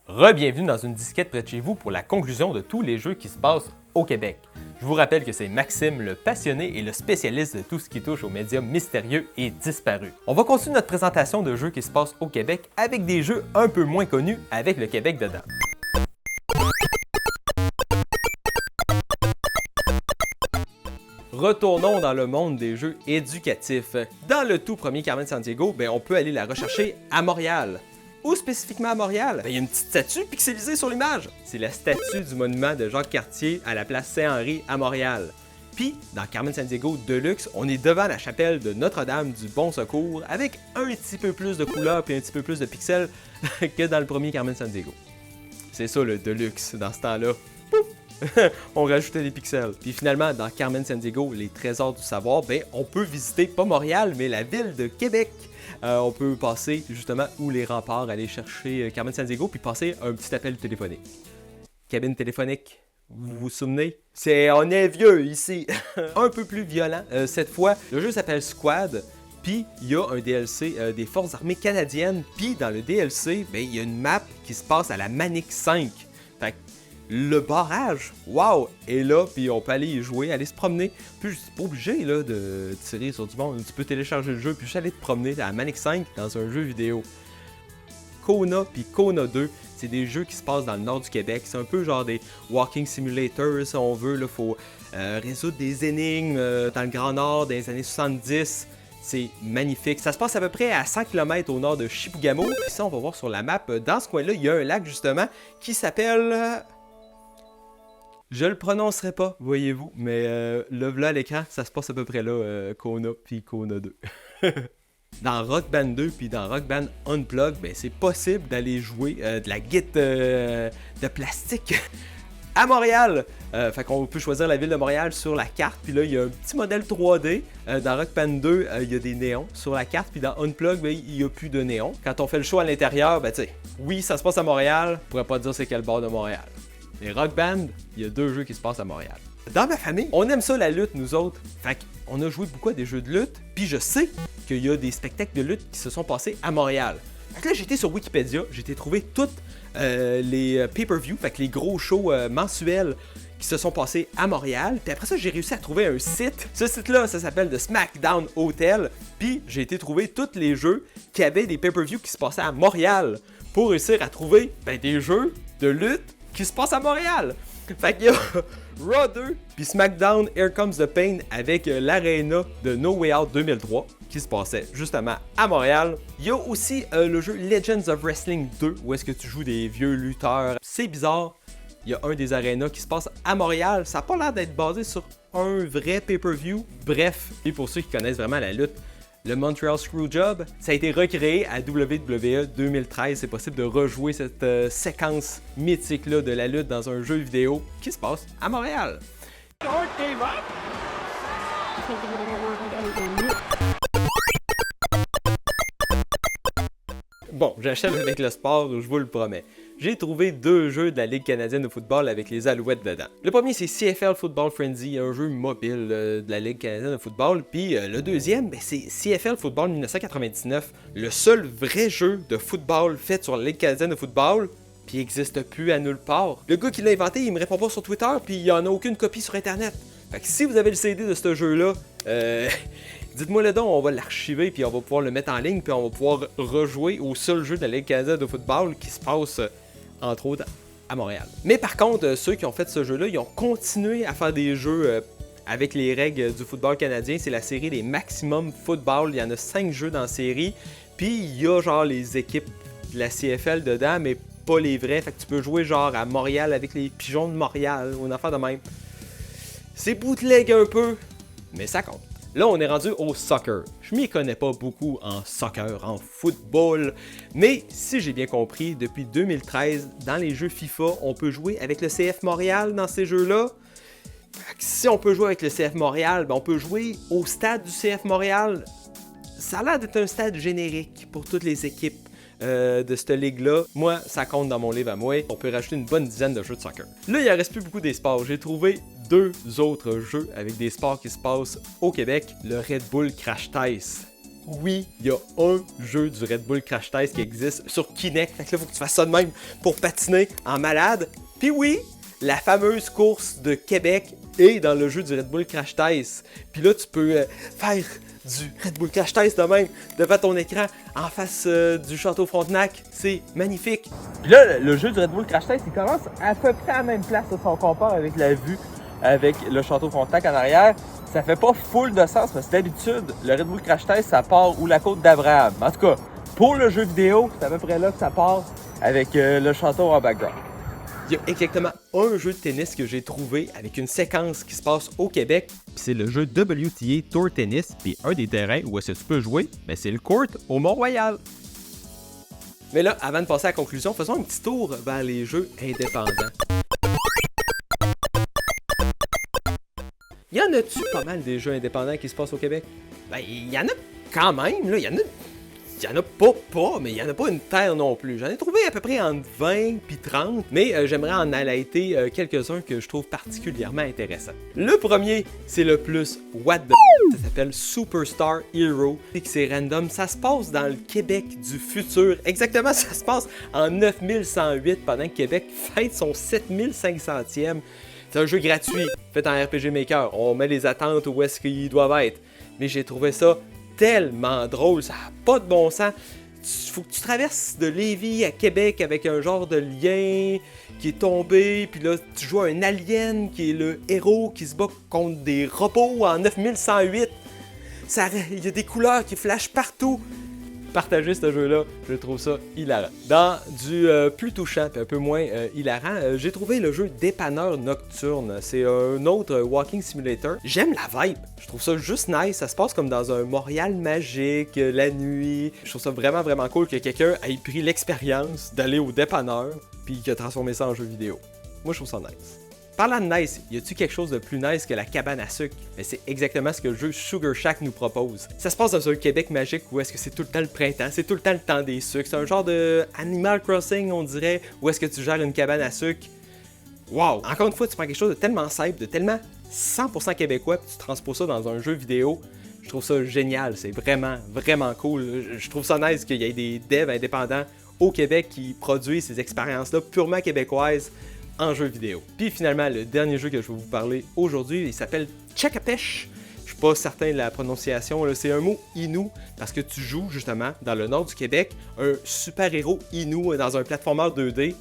Re-bienvenue dans une disquette près de chez vous pour la conclusion de tous les jeux qui se passent au Québec. Je vous rappelle que c'est Maxime, le passionné et le spécialiste de tout ce qui touche aux médias mystérieux et disparus. On va continuer notre présentation de jeux qui se passent au Québec avec des jeux un peu moins connus avec le Québec dedans. Retournons dans le monde des jeux éducatifs. Dans le tout premier Carmen Sandiego, on peut aller la rechercher à Montréal. Où spécifiquement à Montréal? Il y a une petite statue pixelisée sur l'image. C'est la statue du monument de Jacques Cartier à la place Saint-Henri à Montréal. Puis, dans Carmen Sandiego Deluxe, on est devant la chapelle de Notre-Dame du Bon Secours avec un petit peu plus de couleurs et un petit peu plus de pixels que dans le premier Carmen Sandiego. C'est ça le Deluxe dans ce temps-là. On rajoutait des pixels. Puis finalement, dans Carmen Sandiego, les trésors du savoir, on peut visiter pas Montréal, mais la ville de Québec. On peut passer justement où les remparts, aller chercher Carmen Sandiego, puis passer un petit appel téléphonique. Cabine téléphonique, vous vous souvenez? On est vieux ici! Un peu plus violent cette fois. Le jeu s'appelle Squad, puis il y a un DLC des Forces armées canadiennes, puis dans le DLC, il y a une map qui se passe à la Manic 5. Fait que le barrage, wow, est là, puis on peut aller y jouer, aller se promener. Puis je suis pas obligé là, de tirer sur du monde. Tu peux télécharger le jeu, puis juste aller te promener à la Manic 5 dans un jeu vidéo. Kona puis Kona 2, c'est des jeux qui se passent dans le nord du Québec. C'est un peu genre des walking simulators, si on veut. Il faut résoudre des énigmes dans le Grand Nord des années 70. C'est magnifique. Ça se passe à peu près à 100 km au nord de Chibougamau. Puis ça, on va voir sur la map. Dans ce coin-là, il y a un lac justement qui s'appelle... Je le prononcerai pas, voyez-vous, mais là à l'écran, ça se passe à peu près là, Kona puis Kona 2. Dans Rock Band 2 puis dans Rock Band Unplugged, c'est possible d'aller jouer de la guitare de plastique à Montréal. Fait qu'on peut choisir la ville de Montréal sur la carte, puis là il y a un petit modèle 3D. Dans Rock Band 2, il y a des néons sur la carte, puis dans Unplugged, il n'y a plus de néons. Quand on fait le show à l'intérieur, oui, ça se passe à Montréal, on pourrait pas dire c'est quel bord de Montréal. Mais Rock Band, il y a deux jeux qui se passent à Montréal. Dans ma famille, on aime ça la lutte, nous autres. Fait qu'on a joué beaucoup à des jeux de lutte, puis je sais qu'il y a des spectacles de lutte qui se sont passés à Montréal. Fait que là, j'étais sur Wikipédia, j'ai trouvé toutes les pay-per-view, fait que les gros shows mensuels qui se sont passés à Montréal. Puis après ça, j'ai réussi à trouver un site. Ce site-là, ça s'appelle The SmackDown Hotel. Puis j'ai trouver tous les jeux qui avaient des pay-per-view qui se passaient à Montréal pour réussir à trouver des jeux de lutte qui se passe à Montréal. Fait qu'il y a Raw 2 puis SmackDown Here Comes the Pain avec l'Arena de No Way Out 2003 qui se passait justement à Montréal. Il y a aussi le jeu Legends of Wrestling 2 où est-ce que tu joues des vieux lutteurs. C'est bizarre. Il y a un des arénas qui se passe à Montréal. Ça n'a pas l'air d'être basé sur un vrai pay-per-view. Bref, et pour ceux qui connaissent vraiment la lutte, le Montreal Screwjob, ça a été recréé à WWE 2013. C'est possible de rejouer cette séquence mythique-là de la lutte dans un jeu vidéo qui se passe à Montréal. Bon, j'achève avec le sport, je vous le promets. J'ai trouvé deux jeux de la Ligue canadienne de football avec les Alouettes dedans. Le premier, c'est CFL Football Frenzy, un jeu mobile de la Ligue canadienne de football. Puis le deuxième, c'est CFL Football 1999, le seul vrai jeu de football fait sur la Ligue canadienne de football, puis il n'existe plus à nulle part. Le gars qui l'a inventé, il me répond pas sur Twitter, puis il n'y en a aucune copie sur Internet. Fait que si vous avez le CD de ce jeu-là, dites-moi le don, on va l'archiver, puis on va pouvoir le mettre en ligne, puis on va pouvoir rejouer au seul jeu de la Ligue canadienne de football qui se passe, entre autres, à Montréal. Mais par contre, ceux qui ont fait ce jeu-là, ils ont continué à faire des jeux avec les règles du football canadien. C'est la série des Maximum Football. Il y en a 5 jeux dans la série. Puis il y a genre les équipes de la CFL dedans, mais pas les vrais. Fait que tu peux jouer genre à Montréal avec les Pigeons de Montréal ou une affaire de même. C'est bootleg un peu, mais ça compte. Là, on est rendu au soccer. Je m'y connais pas beaucoup en soccer, en football, mais si j'ai bien compris, depuis 2013, dans les jeux FIFA, on peut jouer avec le CF Montréal dans ces jeux-là. Si on peut jouer avec le CF Montréal, on peut jouer au stade du CF Montréal. Ça a l'air d'être un stade générique pour toutes les équipes de cette ligue-là. Moi, ça compte dans mon livre à moi. On peut rajouter une bonne dizaine de jeux de soccer. Là, il en reste plus beaucoup des sports. J'ai trouvé 2 autres jeux avec des sports qui se passent au Québec. Le Red Bull Crash Test Oui, il y a un jeu du Red Bull Crash Test qui existe sur Kinect. Fait que là, faut que tu fasses ça de même pour patiner en malade. Puis oui, la fameuse course de Québec est dans le jeu du Red Bull Crash Test. Puis là, tu peux faire du Red Bull Crash Test de même devant ton écran en face du Château Frontenac. C'est magnifique. Puis là, le jeu du Red Bull Crash Test, il commence à peu près à la même place si on compare avec la vue avec le Château Frontenac en arrière. Ça fait pas full de sens parce que d'habitude, le Red Bull Crash Test, ça part où la côte d'Abraham. En tout cas, pour le jeu vidéo, c'est à peu près là que ça part avec le château en background. Il y a exactement un jeu de tennis que j'ai trouvé avec une séquence qui se passe au Québec. C'est le jeu WTA Tour Tennis. Puis un des terrains où est-ce que tu peux jouer, c'est le court au Mont-Royal. Mais là, avant de passer à la conclusion, faisons un petit tour vers les jeux indépendants. Y en a-tu pas mal des jeux indépendants qui se passent au Québec? Ben, il y en a quand même, là. Il y en a pas, mais il y en a pas une terre non plus. J'en ai trouvé à peu près entre 20 et 30, mais j'aimerais en highlighter quelques-uns que je trouve particulièrement intéressants. Le premier, c'est le plus what the ça s'appelle Superstar Hero, et que c'est random. Ça se passe dans le Québec du futur. Exactement, ça se passe en 9108 pendant que Québec fête son 7500e. C'est un jeu gratuit, fait en RPG Maker. On met les attentes où est-ce qu'ils doivent être. Mais j'ai trouvé ça tellement drôle, ça n'a pas de bon sens. Faut que tu traverses de Lévis à Québec avec un genre de lien qui est tombé, puis là tu joues à un alien qui est le héros qui se bat contre des robots en 9108. Il y a des couleurs qui flashent partout. Partager ce jeu-là, je trouve ça hilarant. Dans du plus touchant et un peu moins hilarant, j'ai trouvé le jeu Dépanneur Nocturne. C'est un autre walking simulator. J'aime la vibe. Je trouve ça juste nice. Ça se passe comme dans un Montréal magique, la nuit. Je trouve ça vraiment, vraiment cool que quelqu'un ait pris l'expérience d'aller au dépanneur puis qu'il a transformé ça en jeu vidéo. Moi, je trouve ça nice. Parlant de nice, y a-tu quelque chose de plus nice que la cabane à sucre? Mais c'est exactement ce que le jeu Sugar Shack nous propose. Ça se passe dans un Québec magique où est-ce que c'est tout le temps le printemps, c'est tout le temps le temps des sucres. C'est un genre de Animal Crossing, on dirait, où est-ce que tu gères une cabane à sucre. Wow! Encore une fois, tu prends quelque chose de tellement simple, de tellement 100% québécois, puis tu transposes ça dans un jeu vidéo. Je trouve ça génial, c'est vraiment, vraiment cool. Je trouve ça nice qu'il y ait des devs indépendants au Québec qui produisent ces expériences-là purement québécoises en jeu vidéo. Puis finalement, le dernier jeu que je vais vous parler aujourd'hui, il s'appelle Tchakapesh. Je suis pas certain de la prononciation, là. C'est un mot Innu, parce que tu joues justement dans le nord du Québec, un super-héros Innu dans un platformer 2D.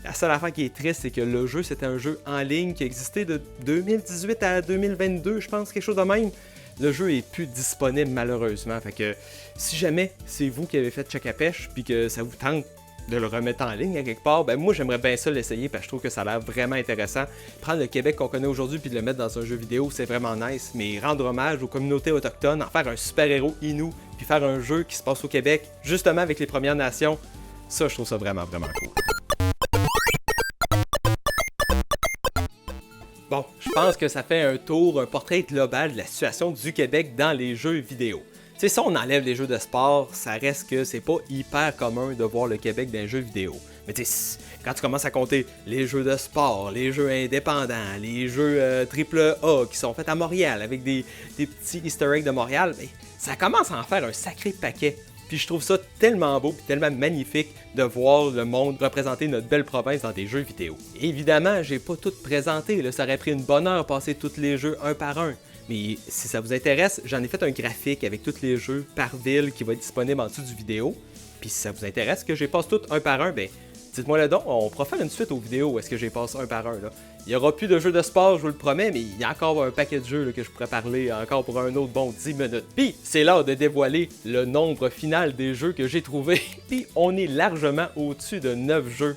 La seule affaire qui est triste, c'est que le jeu, c'était un jeu en ligne qui existait de 2018 à 2022, je pense, quelque chose de même. Le jeu est plus disponible malheureusement, fait que si jamais c'est vous qui avez fait Tchakapesh, puis que ça vous tente de le remettre en ligne à quelque part, moi j'aimerais bien ça l'essayer parce que je trouve que ça a l'air vraiment intéressant. Prendre le Québec qu'on connaît aujourd'hui puis de le mettre dans un jeu vidéo, c'est vraiment nice, mais rendre hommage aux communautés autochtones, en faire un super-héros Innu, puis faire un jeu qui se passe au Québec, justement avec les Premières Nations, ça je trouve ça vraiment, vraiment cool. Bon, je pense que ça fait un tour, un portrait global de la situation du Québec dans les jeux vidéo. Tu sais, si on enlève les jeux de sport, ça reste que c'est pas hyper commun de voir le Québec dans les jeux vidéo. Mais tu sais, quand tu commences à compter les jeux de sport, les jeux indépendants, les jeux AAA qui sont faits à Montréal avec des petits easter eggs de Montréal, ça commence à en faire un sacré paquet. Puis je trouve ça tellement beau et tellement magnifique de voir le monde représenter notre belle province dans des jeux vidéo. Évidemment, j'ai pas tout présenté, là, ça aurait pris une bonne heure passer tous les jeux un par un. Mais si ça vous intéresse, j'en ai fait un graphique avec tous les jeux par ville qui va être disponible en dessous du vidéo. Puis si ça vous intéresse que je les passe tous un par un, dites-moi le donc, on pourra faire une suite aux vidéos où est-ce que je les passe un par un. Là. Il n'y aura plus de jeux de sport, je vous le promets, mais il y a encore un paquet de jeux là, que je pourrais parler encore pour un autre bon 10 minutes. Puis c'est l'heure de dévoiler le nombre final des jeux que j'ai trouvés. Puis on est largement au-dessus de 9 jeux.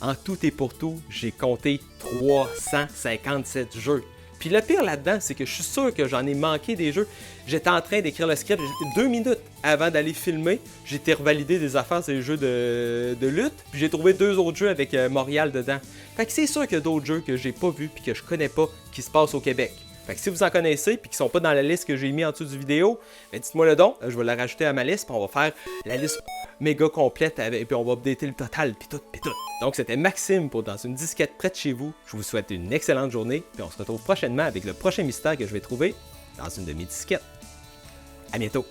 En tout et pour tout, j'ai compté 357 jeux. Puis le pire là-dedans, c'est que je suis sûr que j'en ai manqué des jeux. J'étais en train d'écrire le script 2 minutes avant d'aller filmer. J'étais revalidé des affaires sur les jeux de lutte. Puis j'ai trouvé 2 autres jeux avec Montréal dedans. Fait que c'est sûr qu'il y a d'autres jeux que j'ai pas vus puis que je connais pas qui se passent au Québec. Fait que si vous en connaissez puis qui sont pas dans la liste que j'ai mis en dessous du vidéo, dites-moi le don, je vais la rajouter à ma liste puis on va faire la liste méga complète et puis on va updater le total puis tout. Donc c'était Maxime pour Dans une disquette près de chez vous. Je vous souhaite une excellente journée puis on se retrouve prochainement avec le prochain mystère que je vais trouver dans une de mes disquettes. À bientôt!